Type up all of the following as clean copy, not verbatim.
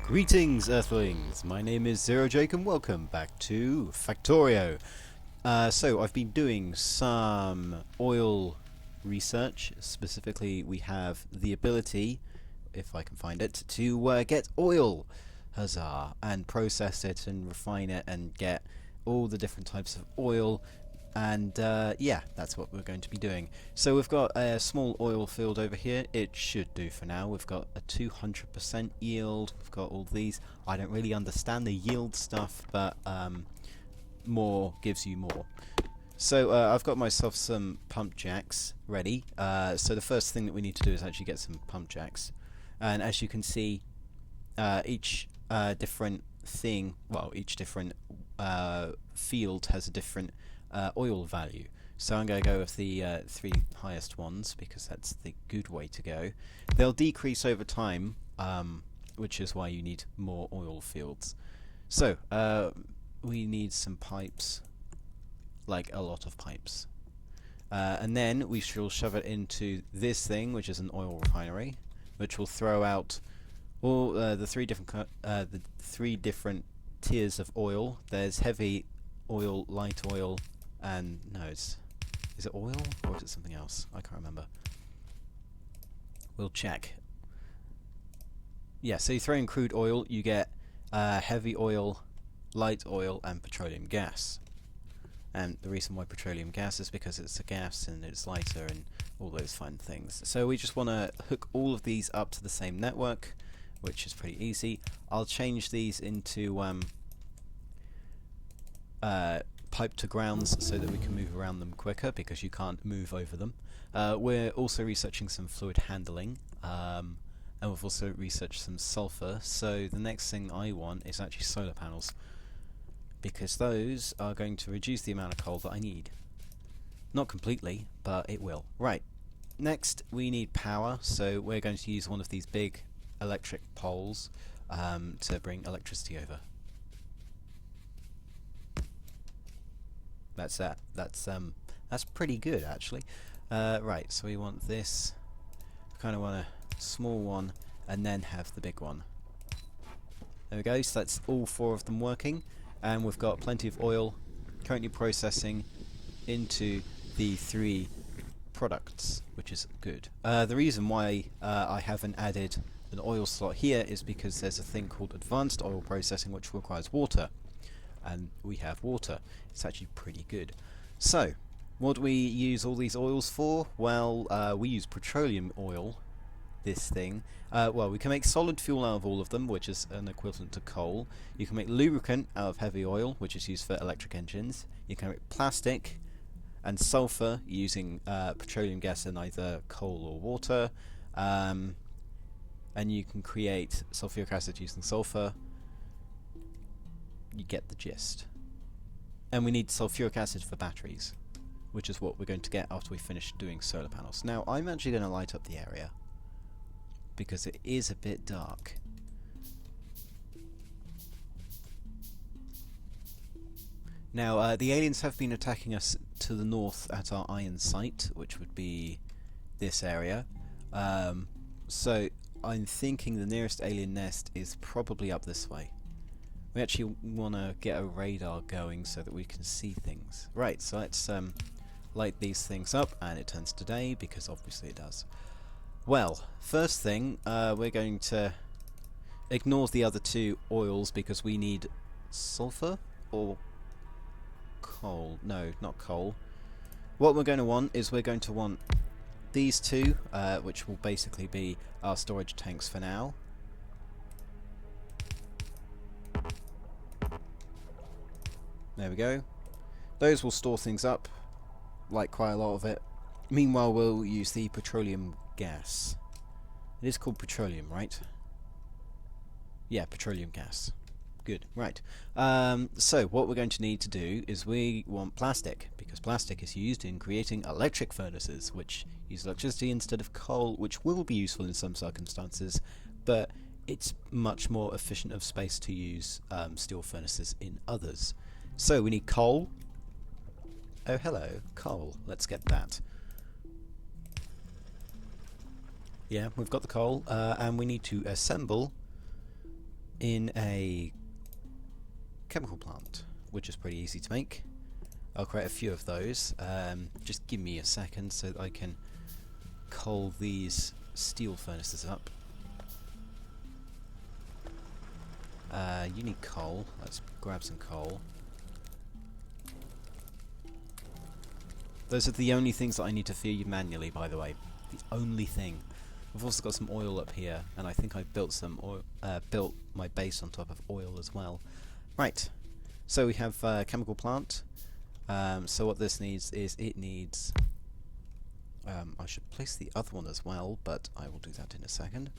Greetings, Earthlings! My name is Zero Jake and welcome back to Factorio. So I've been doing some oil research. Specifically, we have the ability, if I can find it, to get oil, huzzah, and process it and refine it and get all the different types of oil. And yeah, that's what we're going to be doing. So we've got a small oil field over here. It should do for now. We've got a 200% yield. We've got all these. I don't really understand the yield stuff, but more gives you more. So I've got myself some pump jacks ready. So the first thing that we need to do is actually get some pump jacks. And as you can see, each different thing, well, each different field has a different oil value. So I'm going to go with the three highest ones because that's the good way to go. They'll decrease over time, which is why you need more oil fields. So we need some pipes, like a lot of pipes. And then we shall shove it into this thing, which is an oil refinery, which will throw out all the three different tiers of oil. There's heavy oil, light oil, and no, is it oil or is it something else? I can't remember. We'll check. Yeah, so you throw in crude oil, you get heavy oil, light oil, and petroleum gas. And the reason why petroleum gas is because it's a gas and it's lighter and all those fun things. So we just want to hook all of these up to the same network, which is pretty easy. I'll change these into pipe to grounds so that we can move around them quicker because you can't move over them. We're also researching some fluid handling, and we've also researched some sulfur. So the next thing I want is actually solar panels, because those are going to reduce the amount of coal that I need. Not completely, but it will. Right, next we need power, so we're going to use one of these big electric poles to bring electricity over. That's that. That's pretty good actually. Right, so we want this. Kind of want a small one, and then have the big one. There we go. So that's all four of them working, and we've got plenty of oil currently processing into the three products, which is good. The reason why I haven't added an oil slot here is because there's a thing called advanced oil processing, which requires water. And we have water. It's actually pretty good. So, what do we use all these oils for? Well, we use petroleum oil, this thing. Well, we can make solid fuel out of all of them, which is an equivalent to coal. You can make lubricant out of heavy oil, which is used for electric engines. You can make plastic and sulfur using petroleum gas in either coal or water. And you can create sulfuric acid using sulfur. You get the gist. And we need sulfuric acid for batteries, which is what we're going to get after we finish doing solar panels. Now, I'm actually going to light up the area because it is a bit dark. Now, the aliens have been attacking us to the north at our iron site, which would be this area. So I'm thinking the nearest alien nest is probably up this way. We actually want to get a radar going so that we can see things. Right, so let's light these things up, and it turns to day because obviously it does. Well, first thing, we're going to ignore the other two oils because we need sulfur or coal. No, not coal. What we're going to want is we're going to want these two, which will basically be our storage tanks for now. There we go. Those will store things up, like quite a lot of it. Meanwhile, we'll use the petroleum gas. It is called petroleum, right? Yeah, petroleum gas. Good, right. So what we're going to need to do is we want plastic, because plastic is used in creating electric furnaces, which use electricity instead of coal, which will be useful in some circumstances, but it's much more efficient of space to use steel furnaces in others. So we need coal. Oh, hello, coal. Let's get that. Yeah, we've got the coal, and we need to assemble in a chemical plant, which is pretty easy to make. I'll create a few of those. Just give me a second so that I can coal these steel furnaces up. You need coal. Let's grab some coal. Those are the only things that I need to feed manually, by the way. The only thing. I've also got some oil up here, and I think I've built some oil, built my base on top of oil as well. Right. So we have a chemical plant. So what this needs is it needs. I should place the other one as well, but I will do that in a second.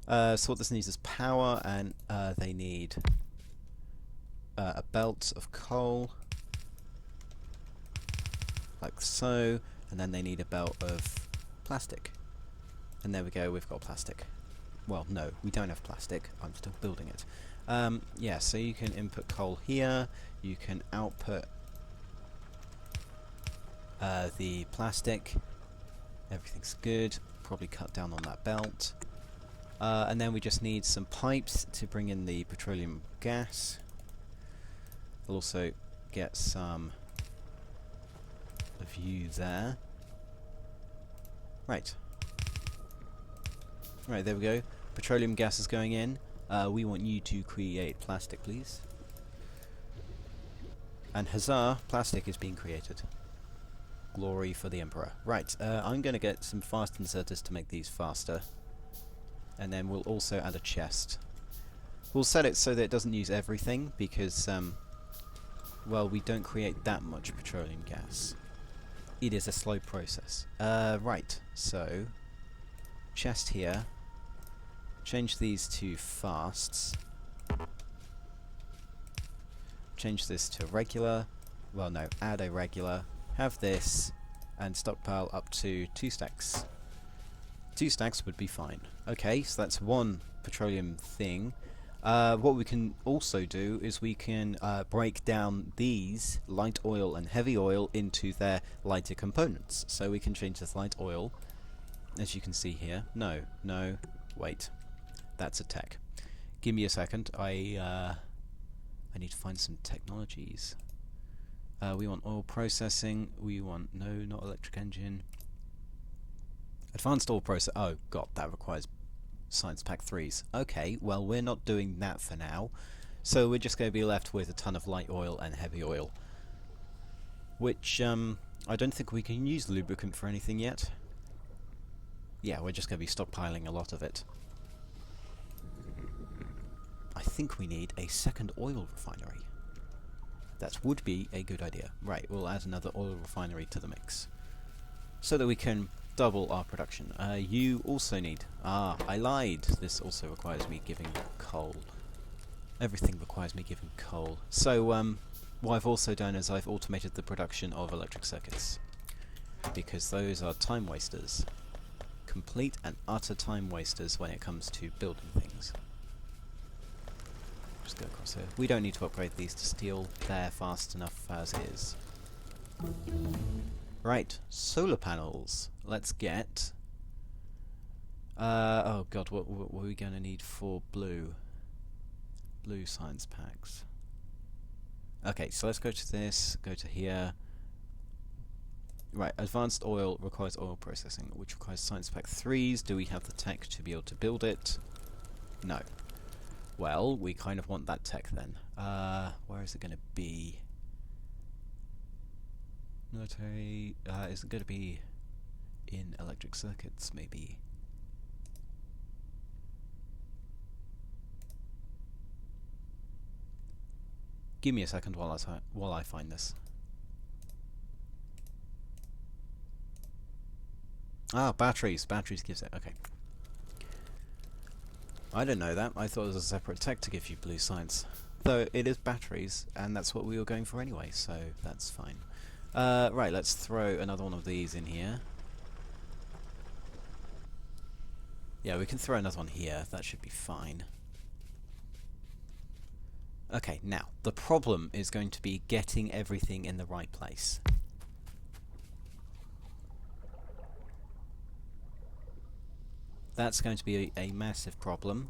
So what this needs is power, and they need a belt of coal, like so, and then they need a belt of plastic. And there we go, we've got plastic. Well, no, we don't have plastic, I'm still building it. Yeah, so you can input coal here, you can output the plastic, everything's good, probably cut down on that belt. And then we just need some pipes to bring in the petroleum gas. We'll also get some of you there. Right. Right, there we go. Petroleum gas is going in. We want you to create plastic, please. And huzzah, plastic is being created. Glory for the Emperor. Right, I'm going to get some fast inserters to make these faster. And then we'll also add a chest. We'll set it so that it doesn't use everything, because, well, we don't create that much petroleum gas. It is a slow process. Right, so, chest here. Change these to fasts. Change this to regular. Well, no, add a regular. Have this, and stockpile up to 2 stacks. 2 stacks would be fine. Okay, so that's one petroleum thing. What we can also do is we can break down these light oil and heavy oil into their lighter components. So we can change this light oil, as you can see here. No, wait. That's a tech. Give me a second. I need to find some technologies. We want oil processing. We want... No, not electric engine. Advanced oil process. Oh, God, that requires science pack 3s. Okay, well, we're not doing that for now. So we're just going to be left with a ton of light oil and heavy oil. Which, I don't think we can use lubricant for anything yet. Yeah, we're just going to be stockpiling a lot of it. I think we need a second oil refinery. That would be a good idea. Right, we'll add another oil refinery to the mix. So that we can double our production. You also need... Ah, I lied. This also requires me giving coal. Everything requires me giving coal. So, what I've also done is I've automated the production of electric circuits. Because those are time wasters. Complete and utter time wasters when it comes to building things. Just go across here. We don't need to upgrade these to steel. They're fast enough as is. Right, solar panels. Let's get... oh god, what are we going to need for blue? Blue science packs. Okay, so let's go to this, go to here. Right, advanced oil requires oil processing, which requires science pack 3s. Do we have the tech to be able to build it? No. Well, we kind of want that tech then. Where is it going to be? Military, is it going to be in electric circuits, maybe? Give me a second while I find this. Ah, batteries. Batteries gives it. Okay. I didn't know that. I thought it was a separate tech to give you blue science. Though it is batteries, and that's what we were going for anyway, so that's fine. Right, let's throw another one of these in here. Yeah, we can throw another one here. That should be fine. Okay, now, the problem is going to be getting everything in the right place. That's going to be a massive problem.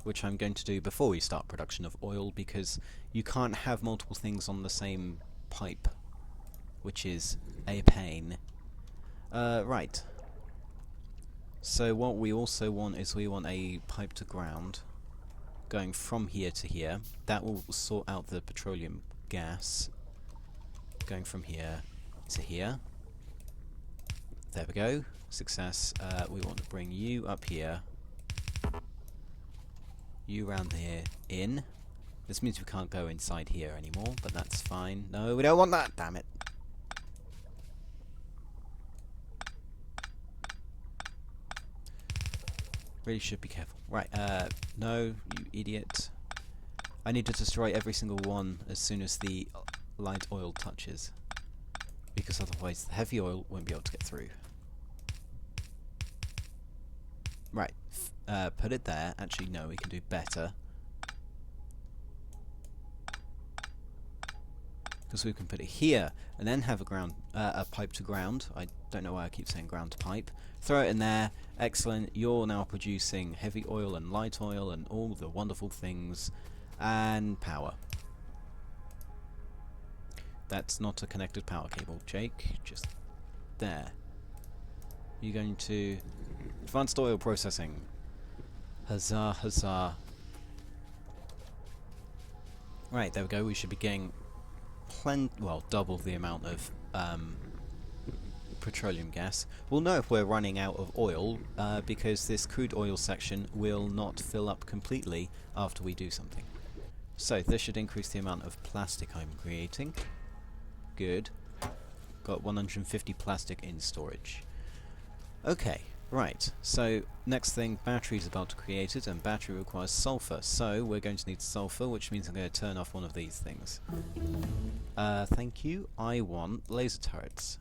which I'm going to do before we start production of oil, because you can't have multiple things on the same pipe, which is a pain. Right. So what we also want is we want a pipe to ground going from here to here. That will sort out the petroleum gas going from here to here. There we go. Success. We want to bring you up here. You round here in. This means we can't go inside here anymore, but that's fine. No, we don't want that, damn it. Really should be careful. Right, no, you idiot. I need to destroy every single one as soon as the light oil touches, because otherwise the heavy oil won't be able to get through. Right, put it there. Actually, no, we can do better. Because we can put it here, and then have a pipe to ground. I don't know why I keep saying ground to pipe. Throw it in there. Excellent. You're now producing heavy oil and light oil and all the wonderful things. And power. That's not a connected power cable, Jake. Just there. You're going to advanced oil processing. Huzzah, huzzah. Right, there we go. We should be getting double the amount of petroleum gas. We'll know if we're running out of oil because this crude oil section will not fill up completely after we do something. So this should increase the amount of plastic I'm creating. Good. Got 150 plastic in storage. Okay, right. So next thing, battery's about to create it, and battery requires sulfur. So we're going to need sulfur, which means I'm going to turn off one of these things. Thank you. I want laser turrets.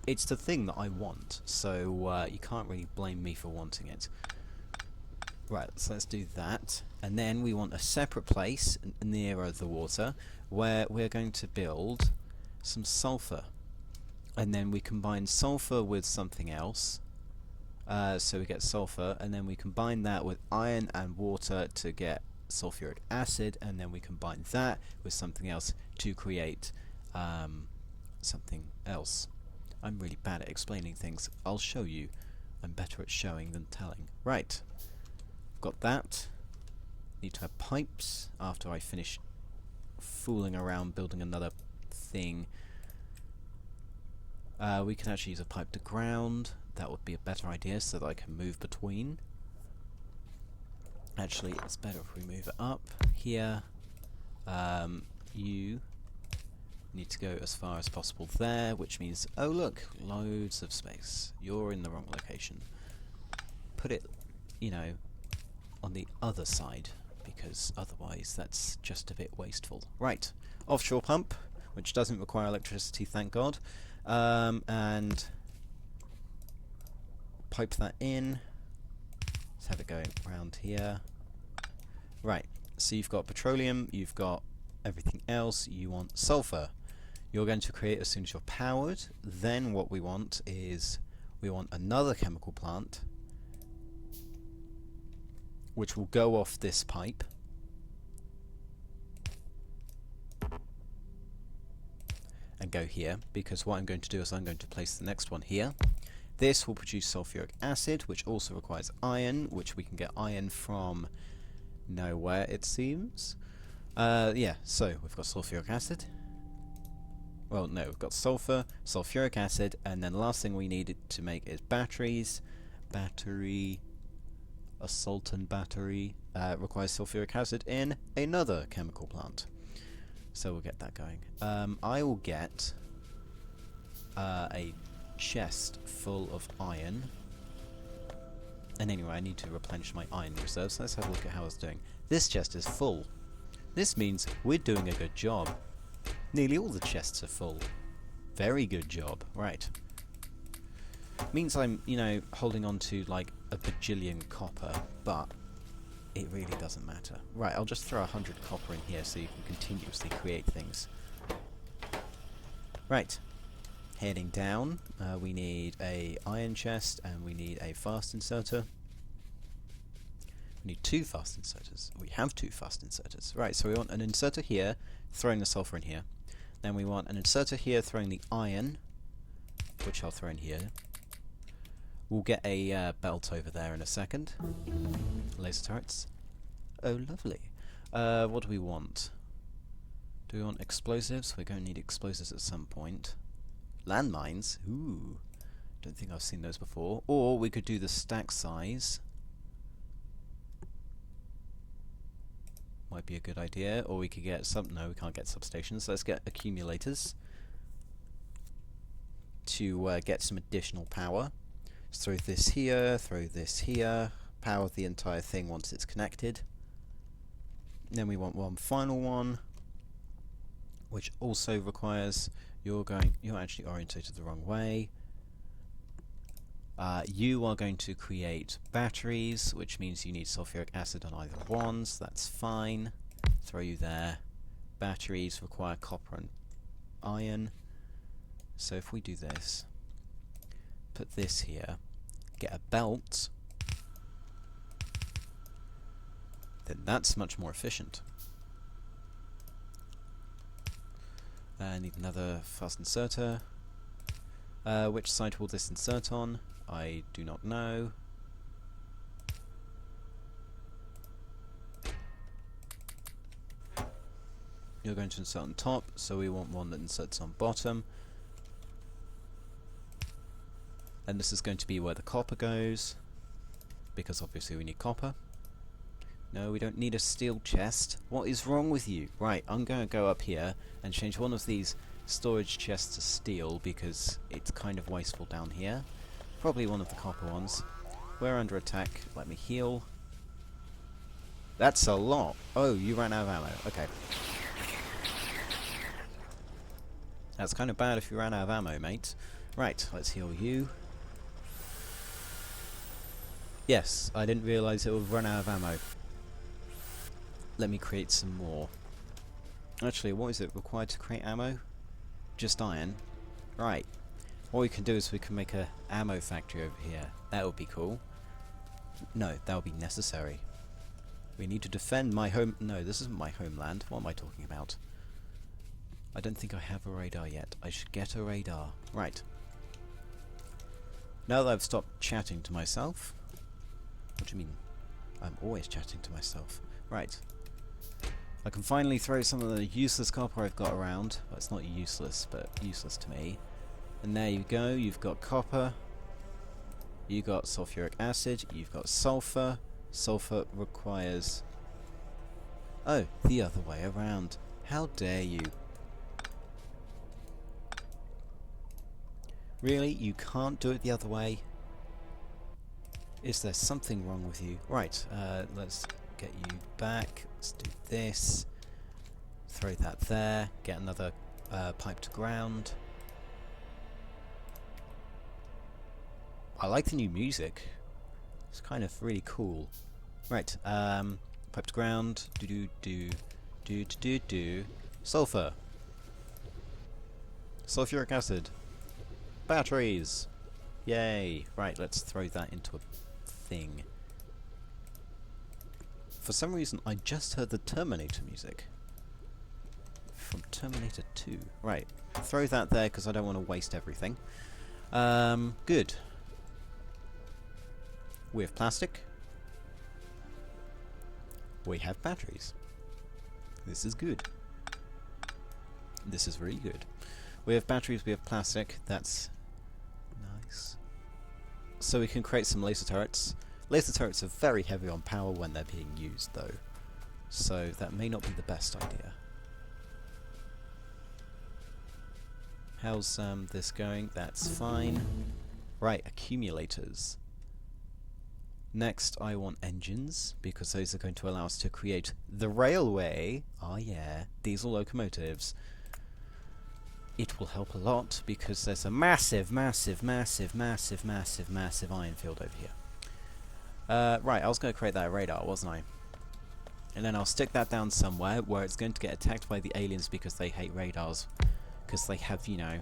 It's the thing that I want, so you can't really blame me for wanting it. Right, so let's do that. And then we want a separate place nearer the water where we're going to build some sulfur. And then we combine sulfur with something else. So we get sulfur, and then we combine that with iron and water to get sulfuric acid, and then we combine that with something else to create something else. I'm really bad at explaining things. I'll show you. I'm better at showing than telling. Right. Got that. Need to have pipes after I finish fooling around building another thing. We can actually use a pipe to ground. That would be a better idea so that I can move between. Actually, it's better if we move it up here. You need to go as far as possible there, which means, oh look, loads of space. You're in the wrong location. Put it, you know, on the other side, because otherwise that's just a bit wasteful. Right, offshore pump, which doesn't require electricity, thank God. And pipe that in. Let's have it going around here. Right, so you've got petroleum, you've got everything else, you want sulfur. You're going to create as soon as you're powered. Then what we want is, we want another chemical plant, which will go off this pipe. And go here, because what I'm going to do is I'm going to place the next one here. This will produce sulfuric acid, which also requires iron, which we can get iron from nowhere, it seems. Yeah, so we've got sulfuric acid. Well, no, we've got sulfur, sulfuric acid, and then the last thing we needed to make is batteries. Battery, a Sultan battery, requires sulfuric acid in another chemical plant. So we'll get that going. I will get a chest full of iron. And anyway, I need to replenish my iron reserves. So let's have a look at how it's doing. This chest is full. This means we're doing a good job. Nearly all the chests are full. Very good job. Right. Means I'm, you know, holding on to like a bajillion copper, but it really doesn't matter. Right, I'll just throw 100 copper in here so you can continuously create things. Right. Heading down, we need a iron chest and we need a fast inserter. We need 2 fast inserters. We have 2 fast inserters. Right, so we want an inserter here, throwing the sulfur in here. Then we want an inserter here, throwing the iron, which I'll throw in here. We'll get a belt over there in a second. Laser turrets. Oh, lovely. What do we want? Do we want explosives? We're going to need explosives at some point. Landmines? Ooh. Don't think I've seen those before. Or we could do the stack size. Might be a good idea. Or we could get some... No, we can't get substations. Let's get accumulators to get some additional power. Let's throw this here, power the entire thing once it's connected. Then we want one final one, which also requires... You're actually orientated the wrong way. You are going to create batteries, which means you need sulfuric acid on either ones. That's fine. Throw you there. Batteries require copper and iron. So if we do this, put this here, get a belt, then that's much more efficient. I need another fast inserter. Which side will this insert on? I do not know. You're going to insert on top, so we want one that inserts on bottom. And this is going to be where the copper goes, because obviously we need copper. No, we don't need a steel chest. What is wrong with you? Right, I'm going to go up here and change one of these storage chests to steel, because it's kind of wasteful down here. Probably one of the copper ones. We're under attack. Let me heal. That's a lot. Oh, you ran out of ammo. Okay. That's kind of bad if you ran out of ammo, mate. Right, let's heal you. Yes, I didn't realise it would run out of ammo. Let me create some more. Actually, what is it required to create ammo? Just iron. Right. What we can do is we can make a ammo factory over here. That would be cool. No, that would be necessary. We need to defend my home... No, this isn't my homeland. What am I talking about? I don't think I have a radar yet. I should get a radar. Right. Now that I've stopped chatting to myself... What do you mean? I'm always chatting to myself. Right. I can finally throw some of the useless copper I've got around. Well, it's not useless, but useless to me. And there you go, you've got copper, you got sulfuric acid, you've got sulfur. Sulfur requires... Oh, the other way around. How dare you? Really? You can't do it the other way? Is there something wrong with you? Right, let's get you back. Let's do this. Throw that there. Get another pipe to ground. I like the new music. It's kind of really cool. Right, pipe to ground. Do. Sulfur. Sulfuric acid. Batteries. Yay. Right, let's throw that into a thing. For some reason, I just heard the Terminator music. From Terminator 2. Right, throw that there because I don't want to waste everything. Good. We have plastic. We have batteries. This is good. This is really good. We have batteries, we have plastic. That's nice. So we can create some laser turrets. Laser turrets are very heavy on power when they're being used, though. So that may not be the best idea. How's this going? That's fine. Right, accumulators. Next, I want engines, because those are going to allow us to create the railway. Ah, yeah, diesel locomotives. It will help a lot, because there's a massive iron field over here. Right, I was going to create that radar, wasn't I? And then I'll stick that down somewhere where it's going to get attacked by the aliens because they hate radars. Because they have, you know,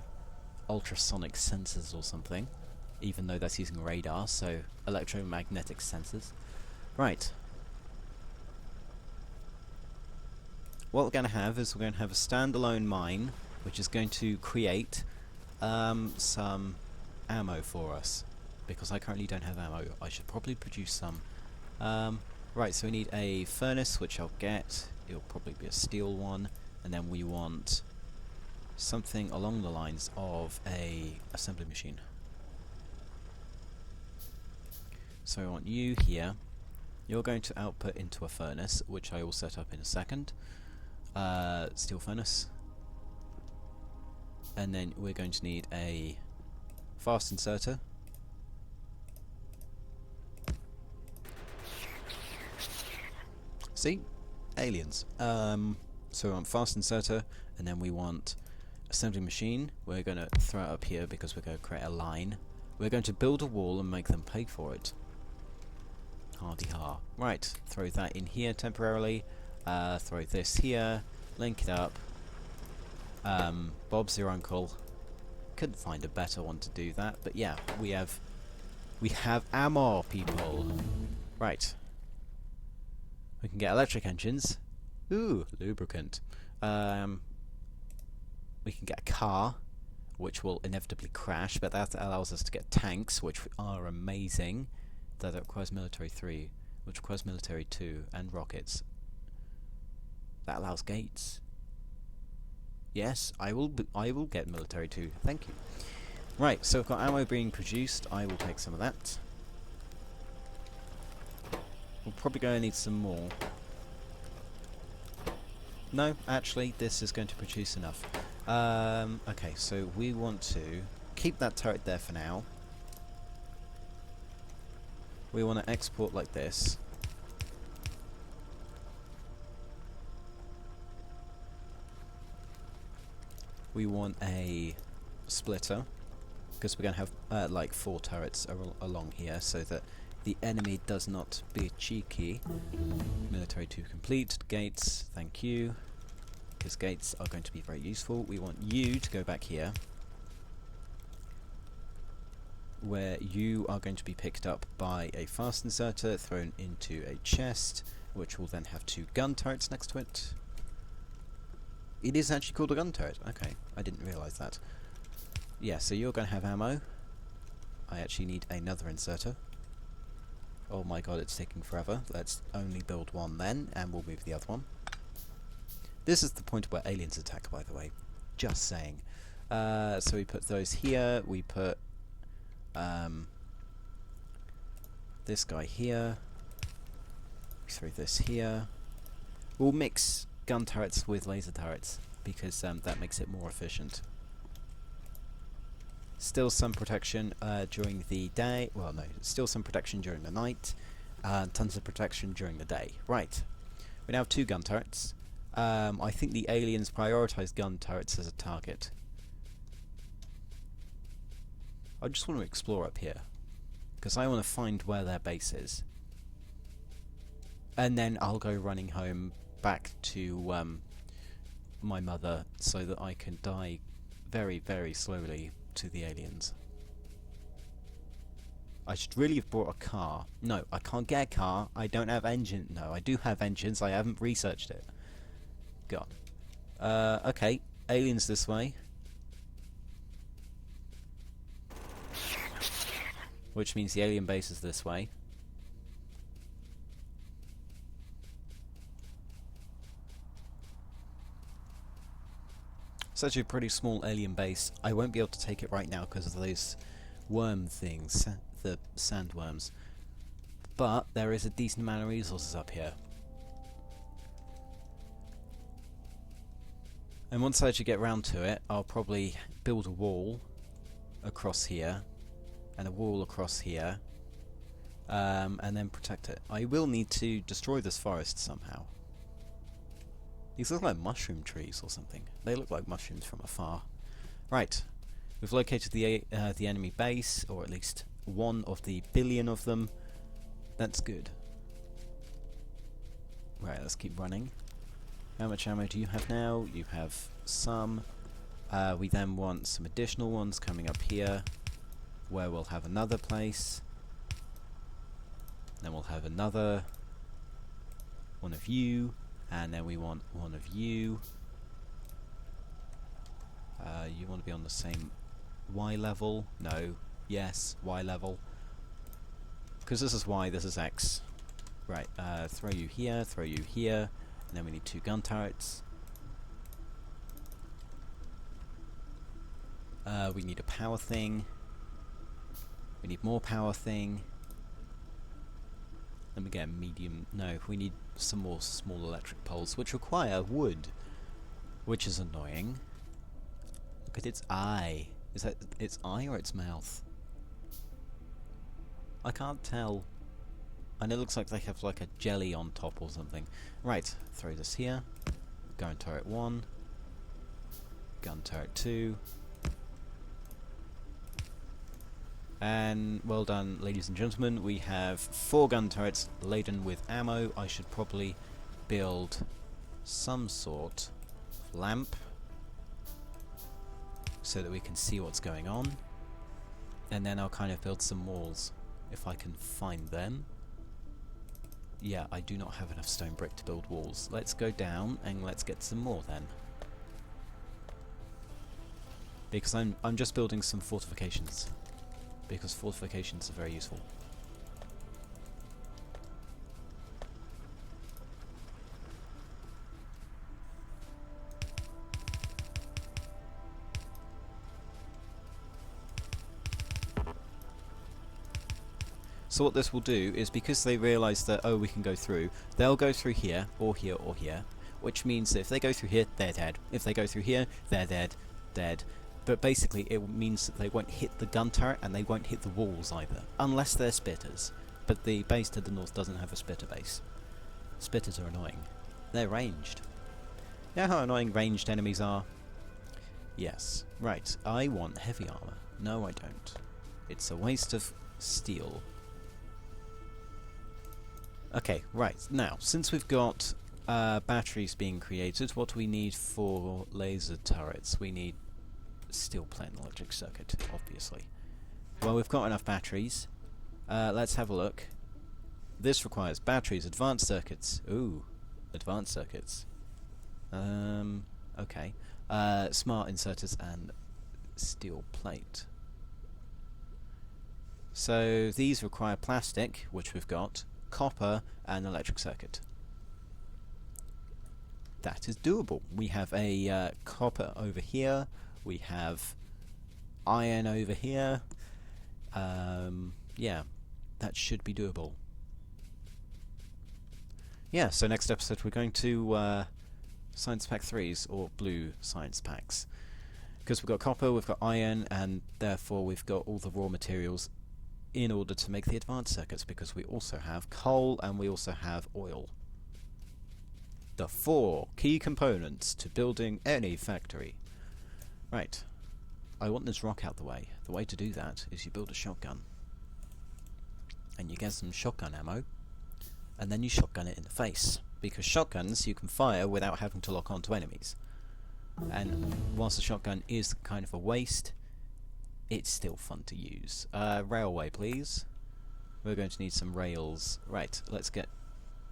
ultrasonic sensors or something. Even though that's using radar, so electromagnetic sensors. Right. what we're going to have is we're going to have a standalone mine, which is going to create some ammo for us, because I currently don't have ammo. I should probably produce some. Right, so we need a furnace, which I'll get. It'll probably be a steel one, and then we want something along the lines of a assembly machine. So I want you here. You're going to output into a furnace, which I will set up in a second. Steel furnace. And then we're going to need a fast inserter. See? Aliens. So we want fast inserter, and then we want assembly machine. We're going to throw it up here because we're going to create a line. We're going to build a wall and make them pay for it. Hardy ha. Right, throw that in here temporarily. Throw this here. Link it up. Bob's your uncle. Couldn't find a better one to do that, but yeah, we have ammo, people. Right. We can get electric engines. Ooh, lubricant. We can get a car, which will inevitably crash, but that allows us to get tanks, which are amazing. Though that requires military 3, which requires military 2, and rockets. That allows gates. Yes, I will get military 2. Thank you. Right, so we've got ammo being produced. I will take some of that. We're probably going to need some more. No, actually, this is going to produce enough. Okay, so we want to keep that turret there for now. We want to export like this. We want a splitter, because we're going to have like 4 turrets along here, so that the enemy does not be cheeky. Military 2 complete. Gates, thank you, because gates are going to be very useful. We want you to go back here, where you are going to be picked up by a fast inserter, thrown into a chest, which will then have 2 gun turrets next to it. It is actually called a gun turret. Okay, I didn't realise that. Yeah, so you're going to have ammo. I actually need another inserter. Oh my god, it's taking forever. Let's only build one then, and we'll move the other one. This is the point where aliens attack, by the way. Just saying. So we put those here. We put this guy here. We throw this here. We'll mix gun turrets with laser turrets, because that makes it more efficient. Still some protection during the day. Well, no, still some protection during the night. Tons of protection during the day. Right. We now have 2 gun turrets. I think the aliens prioritize gun turrets as a target. I just want to explore up here, because I want to find where their base is. And then I'll go running home back to my mother, so that I can die very, very slowly to the aliens. I should really have brought a car. No, I can't get a car. I don't have engine. No, I do have engines. I haven't researched it. God. Okay. Aliens this way. Which means the alien base is this way. It's actually a pretty small alien base. I won't be able to take it right now because of those worm things, the sandworms. But there is a decent amount of resources up here. And once I actually get round to it, I'll probably build a wall across here, and a wall across here, and then protect it. I will need to destroy this forest somehow. These look like mushroom trees or something. They look like mushrooms from afar. Right, we've located the enemy base, or at least one of the billion of them. That's good. Right, let's keep running. How much ammo do you have now? You have some. We then want some additional ones coming up here, where we'll have another place. Then we'll have another one of you. And then we want one of you. You want to be on the same Y level? No. Yes, Y level. Because this is Y, this is X. Right, throw you here, and then we need 2 gun turrets. We need a power thing. We need more power thing. Let me get a medium... No, we need some more small electric poles, which require wood. Which is annoying. Look at its eye. Is that its eye or its mouth? I can't tell. And it looks like they have like a jelly on top or something. Right, throw this here. Gun turret 1. Gun turret 2. And well done, ladies and gentlemen. We have 4 gun turrets laden with ammo. I should probably build some sort of lamp so that we can see what's going on. And then I'll kind of build some walls if I can find them. Yeah, I do not have enough stone brick to build walls. Let's go down and let's get some more then. Because I'm just building some fortifications. Because fortifications are very useful. So what this will do is, because they realise that, oh, we can go through, they'll go through here, or here, or here, which means that if they go through here, they're dead. If they go through here, they're dead. But basically it means that they won't hit the gun turret and they won't hit the walls either, unless they're spitters. But the base to the north doesn't have a spitter base. Spitters are annoying. They're ranged. You know how annoying ranged enemies are? Yes. Right, I want heavy armour. No, I don't. It's a waste of steel. Okay, right, now, since we've got batteries being created, what do we need for laser turrets? We need steel plate and electric circuit, obviously. Well, we've got enough batteries. Let's have a look. This requires batteries, advanced circuits. Ooh, advanced circuits. Okay. Smart inserters and steel plate. So these require plastic, which we've got, copper, and electric circuit. That is doable. We have a copper over here. We have iron over here. Yeah, that should be doable. Yeah, so next episode we're going to Science Pack 3s, or blue Science Packs. Because we've got copper, we've got iron, and therefore we've got all the raw materials in order to make the advanced circuits, because we also have coal and we also have oil. The 4 key components to building any factory. Right, I want this rock out the way. The way to do that is you build a shotgun. And you get some shotgun ammo, and then you shotgun it in the face. Because shotguns you can fire without having to lock onto enemies. And whilst the shotgun is kind of a waste, it's still fun to use. Railway, please. We're going to need some rails. Right, let's get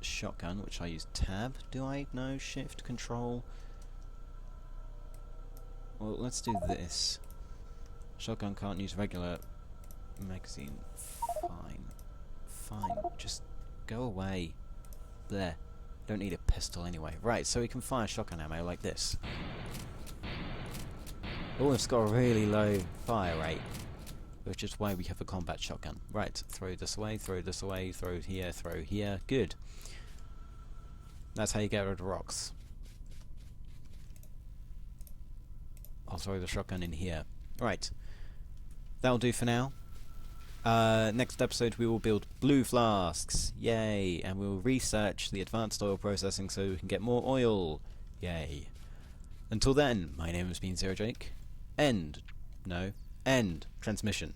shotgun, which I use tab. Do I? No, shift, control. Well, let's do this. Shotgun can't use regular magazine. Fine. Just go away. There. Don't need a pistol anyway. Right, so we can fire shotgun ammo like this. Oh, it's got a really low fire rate, which is why we have a combat shotgun. Right, throw this away, throw it here, throw here. Good. That's how you get rid of rocks. I'll throw the shotgun in here. Right, that'll do for now. Next episode we will build blue flasks. Yay! And we'll research the advanced oil processing so we can get more oil. Yay. Until then, my name has been Zero Jake. End transmission.